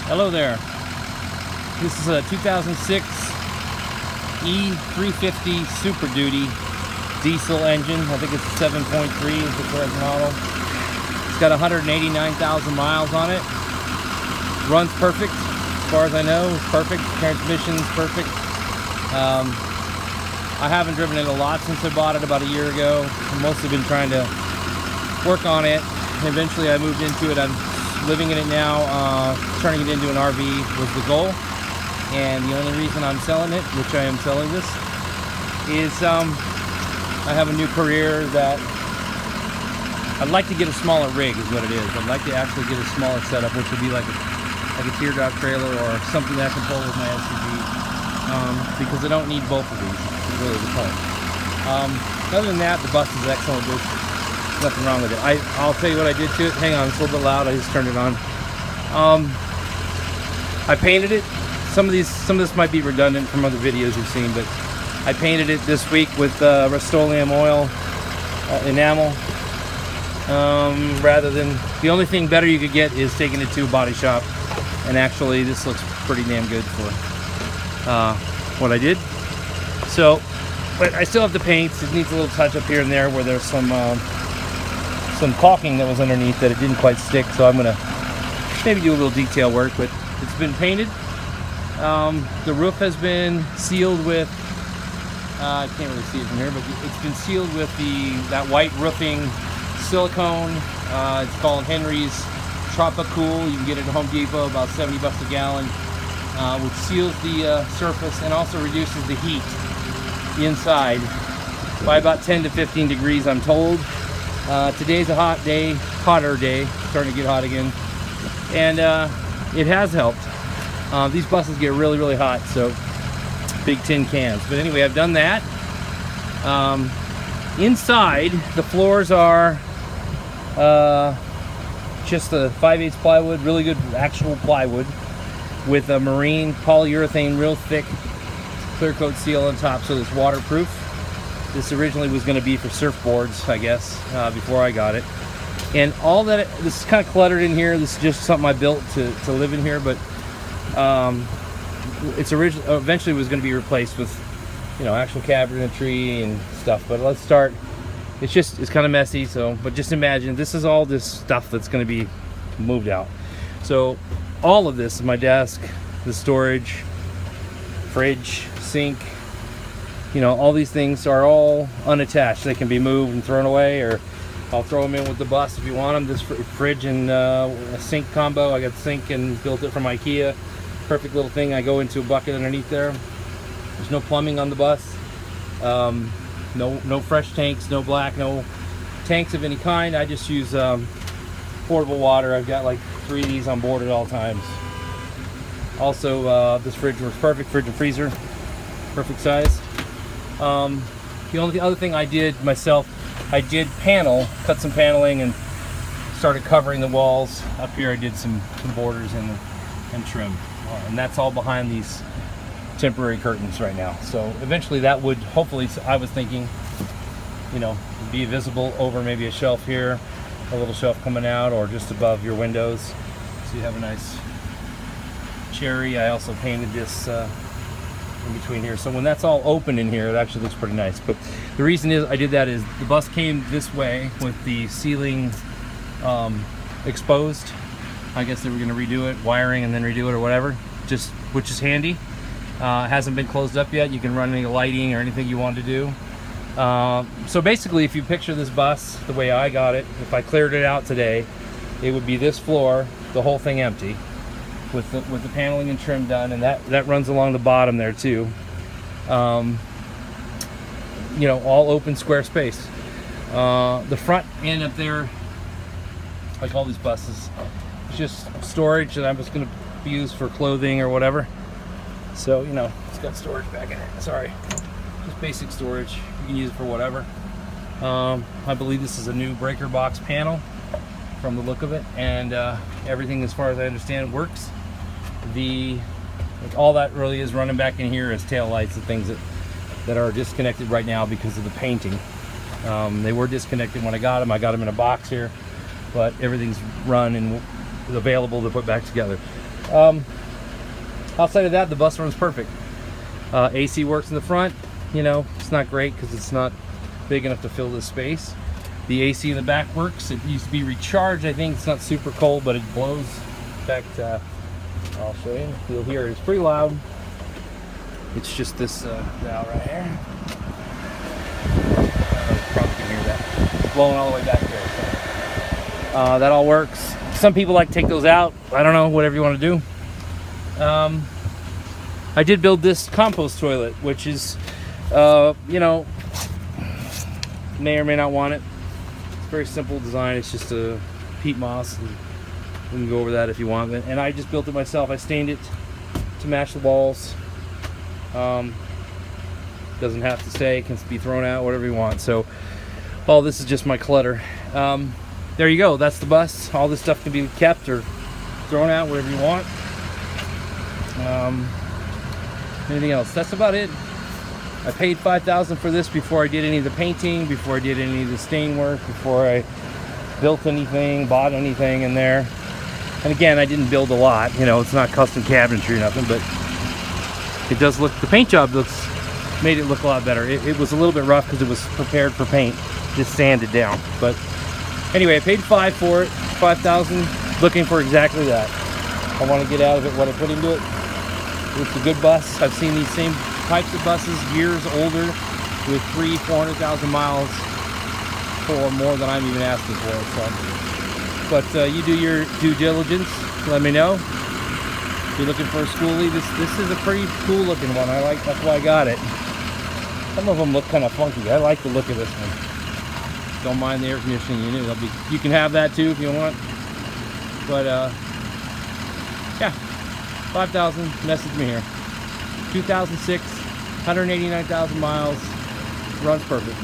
Hello there. This is a 2006 e350 Super Duty diesel engine. I think it's a 7.3 is the correct model. It's got 189,000 miles on it. Runs perfect, as far as I know. It's perfect. Transmission's perfect. I haven't driven it a lot since I bought it about a year ago. I've mostly been trying to work on it. Eventually I moved into it. I'm living in it now. Turning it into an RV was the goal. And the only reason I'm selling it, which I am selling this, is I have a new career that I'd like to get a smaller rig is what it is. I'd like to actually get a smaller setup, which would be like a teardrop trailer or something that I can pull with my SUV. Because I don't need both of these, is really the point. Other than that, the bus is excellent. There's nothing wrong with it. I'll tell you what I did to it. Hang on, it's a little bit loud. I just turned it on. I painted it. Some of this might be redundant from other videos you've seen, but I painted it this week with Rust-Oleum oil enamel. Rather than, the only thing better you could get is taking it to a body shop, and actually this looks pretty damn good for what I did. So, but I still have the paints. It needs a little touch up here and there where there's some caulking that was underneath that it didn't quite stick, so I'm gonna maybe do a little detail work. But it's been painted. The roof has been sealed with I can't really see it from here, but it's been sealed with that white roofing silicone. It's called Henrys Tropicool. You can get it at Home Depot, about 70 bucks a gallon, which seals the surface and also reduces the heat inside by about 10 to 15 degrees, I'm told. Today's a hot day, hotter day, starting to get hot again, and it has helped. These buses get really, really hot, so big tin cans. But anyway, I've done that. Inside, the floors are just a 5/8 plywood, really good actual plywood, with a marine polyurethane, real thick clear coat seal on top, so it's waterproof. This originally was going to be for surfboards, I guess, before I got it. And all that, this is kind of cluttered in here. This is just something I built to live in here, but it's eventually was going to be replaced with, actual cabinetry and stuff. But let's start. It's kind of messy, so, but just imagine this is all this stuff that's going to be moved out. So all of this is my desk, the storage, fridge, sink, all these things are all unattached. They can be moved and thrown away, or I'll throw them in with the bus if you want them. This fridge and a sink combo. I got the sink and built it from IKEA. Perfect little thing. I go into a bucket underneath there. There's no plumbing on the bus. No fresh tanks, no black, no tanks of any kind. I just use portable water. I've got like 3 of these on board at all times. Also, this fridge works perfect. Fridge and freezer, perfect size. The only other thing I did myself, I did cut some paneling and started covering the walls. Up here I did some borders and trim. And that's all behind these temporary curtains right now. So eventually that would, hopefully, I was thinking, be visible over maybe a shelf here, a little shelf coming out, or just above your windows. So you have a nice cherry. I also painted this in between here, so when that's all open in here, it actually looks pretty nice. But the reason I did that is the bus came this way with the ceiling exposed. I guess they were going to redo it, wiring, and then redo it or whatever, which is handy. It hasn't been closed up yet. You can run any lighting or anything you want to do. So basically, if you picture this bus the way I got it, if I cleared it out today, it would be this floor, the whole thing empty, with the paneling and trim done, and that runs along the bottom there too. All open square space. The front end up there, like all these buses, it's just storage that I'm just going to use for clothing or whatever. So it's got storage back in it. Sorry, just basic storage. You can use it for whatever. I believe this is a new breaker box panel from the look of it, and everything, as far as I understand, works. All that really is running back in here is tail lights and things that are disconnected right now because of the painting. They were disconnected when I got them. I got them in a box here, but everything's run and available to put back together. Outside of that, the bus runs perfect. AC works in the front. You know, it's not great because it's not big enough to fill this space. The AC in the back works. It used to be recharged. I think it's not super cold, but it blows. In fact, I'll show you. You'll hear it. It's pretty loud. It's just this valve right here. Probably can hear that. It's blowing all the way back there. So. That all works. Some people like to take those out. I don't know, whatever you want to do. I did build this compost toilet, which is, you know, may or may not want it. It's very simple design. It's just a peat moss. And we can go over that if you want. And I just built it myself. I stained it to match the walls. Doesn't have to stay. It can be thrown out, whatever you want. So all this is just my clutter. There you go. That's the bus. All this stuff can be kept or thrown out, whatever you want. Anything else? That's about it. I paid $5,000 for this before I did any of the painting, before I did any of the stain work, before I built anything, bought anything in there. And again, I didn't build a lot. You know, it's not custom cabinetry or nothing, but it does look, the paint job made it look a lot better. It was a little bit rough because it was prepared for paint, just sanded down. But anyway, I paid $5,000 for it, $5,000, looking for exactly that. I want to get out of it what I put into it. It's a good bus. I've seen these same types of buses years older with 300,000-400,000 miles for more than I'm even asking for it. So, but you do your due diligence. Let me know. If you're looking for a skoolie, this is a pretty cool looking one. I like, that's why I got it. Some of them look kind of funky. I like the look of this one. Don't mind the air conditioning unit. You can have that too if you want. But yeah. 5,000, message me here. 2006, 189,000 miles, runs perfect.